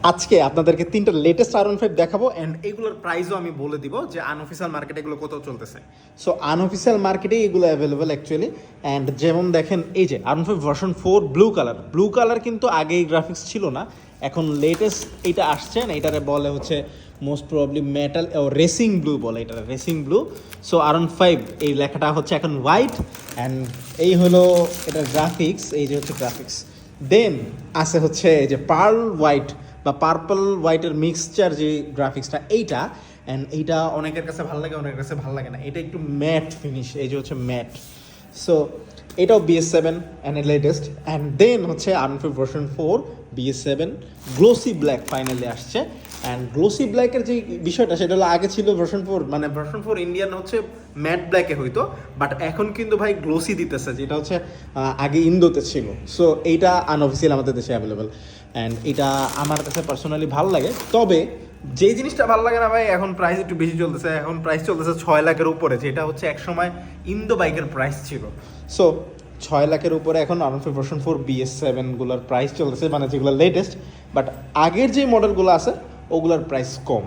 আজকে আপনাদেরকে তিনটা লেটেস্ট R15 দেখাবো অ্যান্ড এগুলোর প্রাইসও আমি বলে দিব যে আনঅফিসিয়াল মার্কেটে এগুলো কত চলতেছে। সো আনঅফিসিয়াল মার্কেটে এগুলো অ্যাভেলেবেল অ্যাকচুয়ালি। অ্যান্ড যেমন দেখেন এই যে R15 ভার্সন 4 ব্লু কালার কিন্তু আগে এই গ্রাফিক্স ছিল না, এখন লেটেস্ট এটা আসছে না, এটারে বলে হচ্ছে মোস্ট প্রবলি মেটাল ও রেসিং ব্লু বলে, এটা রেসিং ব্লু। সো R15 এই লেখাটা হচ্ছে এখন হোয়াইট অ্যান্ড এই হলো এটার গ্রাফিক্স, এই যে হচ্ছে গ্রাফিক্স। দেন আছে হচ্ছে এই যে পার্ল হোয়াইট বা পার্পল হোয়াইটের মিক্সচার যে গ্রাফিক্সটা এইটা, অ্যান্ড এইটা অনেকের কাছে ভালো লাগে, অনেকের কাছে ভালো লাগে না, এটা একটু ম্যাট ফিনিশ, এই যে হচ্ছে ম্যাট। সো এটাও BS7 and latest. And then হচ্ছে R15 version 4 BS7 glossy black finally আসছে। অ্যান্ড গ্লোসি ব্ল্যাকের যে বিষয়টা সেটা হলো আগে ছিল ভার্সন 4, মানে ভার্সন 4 ইন্ডিয়ান হচ্ছে ম্যাট ব্ল্যাকে হইতো, বাট এখন কিন্তু ভাই গ্লোসি দিতেছে, যেটা হচ্ছে আগে ইন্দোতে ছিল। সো এইটা আনঅফিসিয়াল আমাদের দেশে অ্যাভেলেবেল অ্যান্ড এটা আমার কাছে পার্সোনালি ভালো লাগে। তবে যে জিনিসটা ভালো লাগে না ভাই, এখন প্রাইস একটু বেশি চলতেছে, এখন প্রাইস চলতেছে 6 লাখের উপরে, যেটা হচ্ছে এক সময় ইন্দো বাইকের প্রাইস ছিল। সো 6 লাখের উপরে এখন R15 ভার্সন 4 BS7 গুলোর প্রাইস চলতেছে, মানে যেগুলো লেটেস্ট, বাট আগের যে মডেলগুলো আছে ওগুলোর প্রাইস কম।